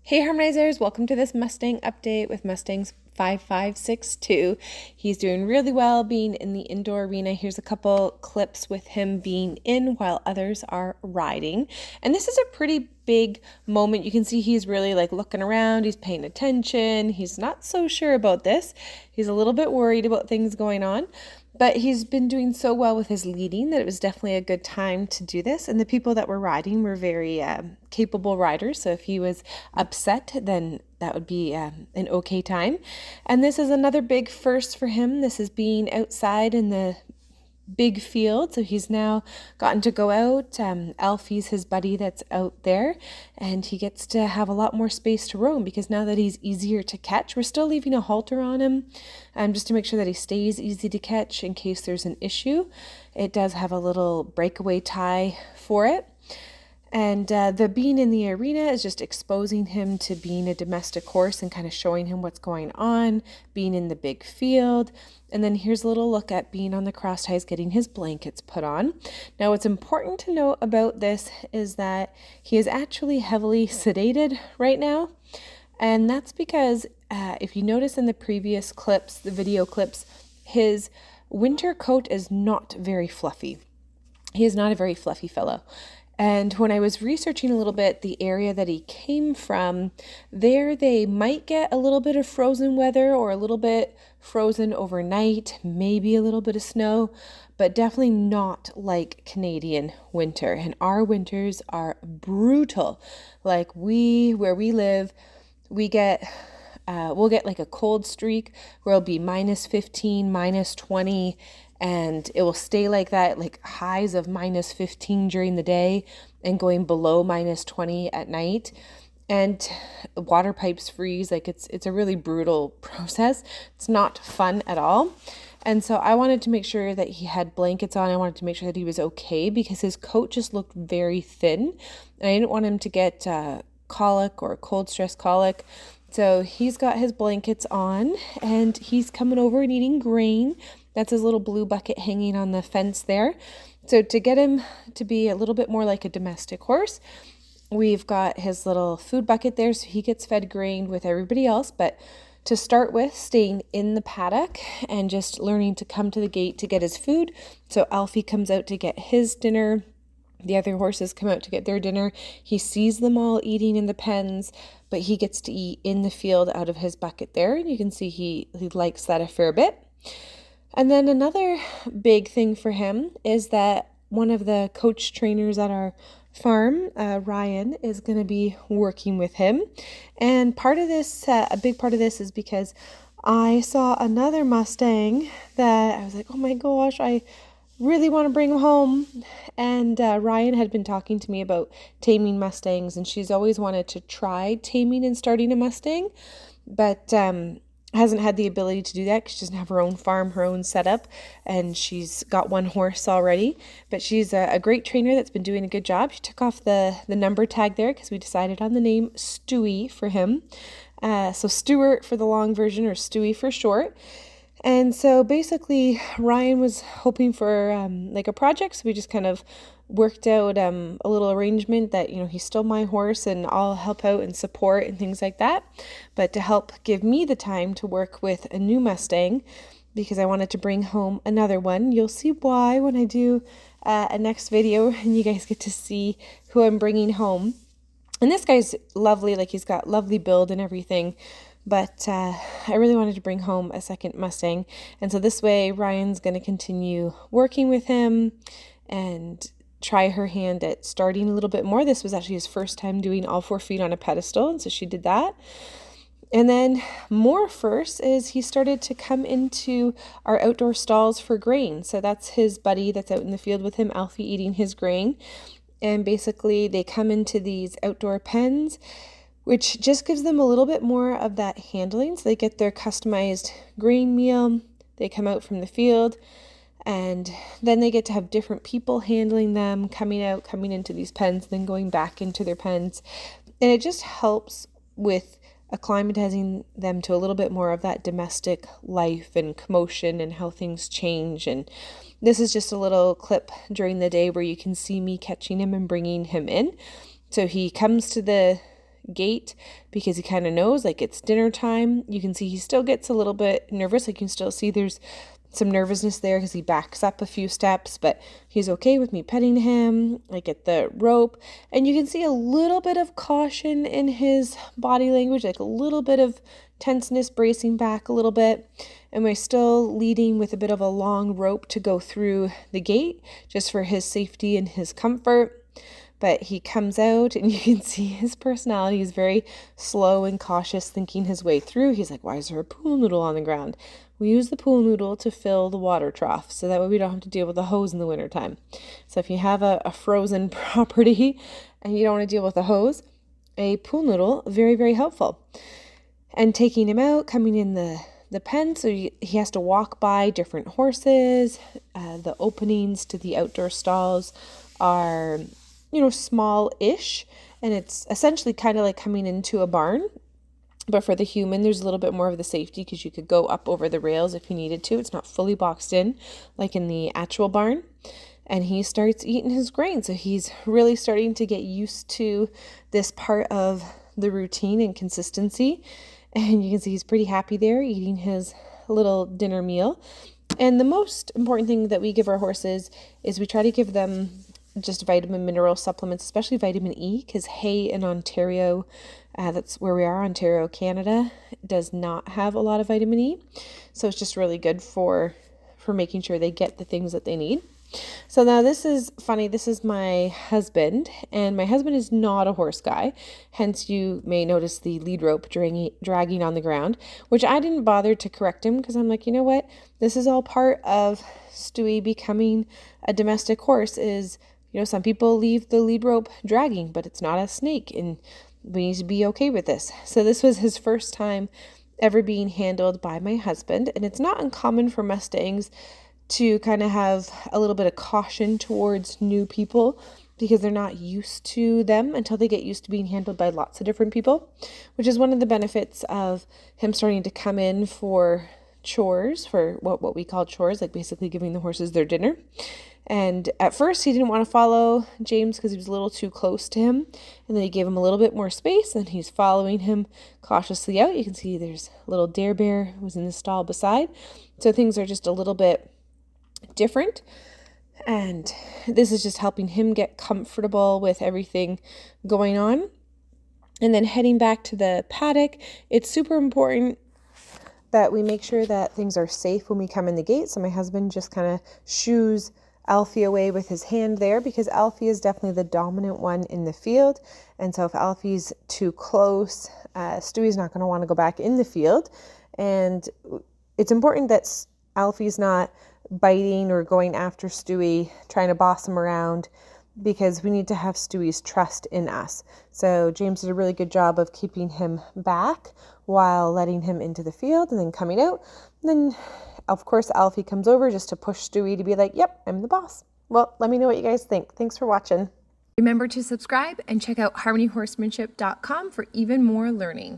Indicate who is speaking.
Speaker 1: Hey Harmonizers, welcome to this Mustang update with Mustangs 5562. He's doing really well being in the indoor arena. Here's a couple clips with him being in while others are riding. And this is a pretty big moment. You can see he's really looking around, he's paying attention. He's not so sure about this. He's a little bit worried about things going on. But he's been doing so well with his leading that it was definitely a good time to do this. And the people that were riding were very capable riders. So if he was upset, then that would be an okay time. And this is another big first for him. This is being outside in the big field, so he's now gotten to go out. Alfie's his buddy that's out there, and he gets to have a lot more space to roam because now that he's easier to catch, we're still leaving a halter on him just to make sure that he stays easy to catch in case there's an issue. It does have a little breakaway tie for it. And the being in the arena is just exposing him to being a domestic horse and kind of showing him what's going on, being in the big field. And then here's a little look at being on the cross ties, getting his blankets put on. Now, what's important to note about this is that he is actually heavily sedated right now. And that's because if you notice in the previous clips, the video clips, his winter coat is not very fluffy. He is not a very fluffy fellow. And when I was researching a little bit the area that he came from, there they might get a little bit of frozen weather or a little bit frozen overnight, maybe a little bit of snow, but definitely not like Canadian winter. And our winters are brutal. Where we live, we'll get like a cold streak where it'll be -15, -20, and it will stay like that, like highs of -15 during the day and going below -20 at night. And water pipes freeze. It's a really brutal process. It's not fun at all. And so I wanted to make sure that he had blankets on. I wanted to make sure that he was okay because his coat just looked very thin. And I didn't want him to get colic or cold stress colic. So he's got his blankets on and he's coming over and eating grain. That's his little blue bucket hanging on the fence there. So to get him to be a little bit more like a domestic horse, we've got his little food bucket there, so he gets fed grain with everybody else. But to start with, staying in the paddock and just learning to come to the gate to get his food. So Alfie comes out to get his dinner. The other horses come out to get their dinner. He sees them all eating in the pens, but he gets to eat in the field out of his bucket there. And you can see he likes that a fair bit. And then another big thing for him is that one of the coach trainers at our farm, Ryan, is going to be working with him. And part of this, a big part of this is because I saw another Mustang that I was like, oh my gosh, I really want to bring him home. And Ryan had been talking to me about taming Mustangs, and she's always wanted to try taming and starting a Mustang, but hasn't had the ability to do that because she doesn't have her own farm, her own setup, and she's got one horse already. But she's a great trainer that's been doing a good job. She took off the number tag there because we decided on the name Stewie for him. So Stuart for the long version, or Stewie for short. And so basically Ryan was hoping for a project, so we just kind of worked out a little arrangement that, he's still my horse and I'll help out and support and things like that, but to help give me the time to work with a new Mustang because I wanted to bring home another one. You'll see why when I do a next video and you guys get to see who I'm bringing home. And this guy's lovely, he's got lovely build and everything. But I really wanted to bring home a second Mustang. And so this way, Ryan's going to continue working with him and try her hand at starting a little bit more. This was actually his first time doing all 4 feet on a pedestal. And so she did that. And then more first is he started to come into our outdoor stalls for grain. So that's his buddy that's out in the field with him, Alfie, eating his grain. And basically they come into these outdoor pens, which just gives them a little bit more of that handling. So they get their customized grain meal, they come out from the field, and then they get to have different people handling them, coming into these pens, then going back into their pens. And it just helps with acclimatizing them to a little bit more of that domestic life and commotion and how things change. And this is just a little clip during the day where you can see me catching him and bringing him in. So he comes to the gait because he kind of knows like it's dinner time. You can see he still gets a little bit nervous. Like you can still see there's some nervousness there because he backs up a few steps, but he's okay with me petting him, like at the rope. And you can see a little bit of caution in his body language, like a little bit of tenseness, bracing back a little bit. And we're still leading with a bit of a long rope to go through the gate just for his safety and his comfort. But he comes out and you can see his personality is very slow and cautious, thinking his way through. He's like, why is there a pool noodle on the ground? We use the pool noodle to fill the water trough, so that way we don't have to deal with the hose in the wintertime. So if you have a frozen property and you don't want to deal with the hose, a pool noodle, very, very helpful. And taking him out, coming in the pen, so he has to walk by different horses. The openings to the outdoor stalls are, small-ish, and it's essentially kind of like coming into a barn. But for the human, there's a little bit more of the safety because you could go up over the rails if you needed to. It's not fully boxed in like in the actual barn. And he starts eating his grain. So he's really starting to get used to this part of the routine and consistency. And you can see he's pretty happy there eating his little dinner meal. And the most important thing that we give our horses is we try to give them just vitamin mineral supplements, especially vitamin E, because hay in Ontario, that's where we are, Ontario, Canada, does not have a lot of vitamin E. So it's just really good for making sure they get the things that they need. So now this is funny. This is my husband, and my husband is not a horse guy. Hence, you may notice the lead rope dragging on the ground, which I didn't bother to correct him because I'm like, you know what? This is all part of Stewie becoming a domestic horse. Is, some people leave the lead rope dragging, but it's not a snake, and we need to be okay with this. So this was his first time ever being handled by my husband, and it's not uncommon for Mustangs to kind of have a little bit of caution towards new people because they're not used to them until they get used to being handled by lots of different people, which is one of the benefits of him starting to come in for chores, for what we call chores, like basically giving the horses their dinner. And at first he didn't want to follow James because he was a little too close to him. And then he gave him a little bit more space and he's following him cautiously out. You can see there's a little dare bear was in the stall beside. So things are just a little bit different. And this is just helping him get comfortable with everything going on. And then heading back to the paddock, it's super important that we make sure that things are safe when we come in the gate. So my husband just kind of shoos Alfie away with his hand there because Alfie is definitely the dominant one in the field. And so if Alfie's too close, Stewie's not going to want to go back in the field. And it's important that Alfie's not biting or going after Stewie, trying to boss him around, because we need to have Stewie's trust in us. So James did a really good job of keeping him back while letting him into the field and then coming out. And then, of course, Alfie comes over just to push Stewie to be like, yep, I'm the boss. Well, let me know what you guys think. Thanks for watching.
Speaker 2: Remember to subscribe and check out harmonyhorsemanship.com for even more learning.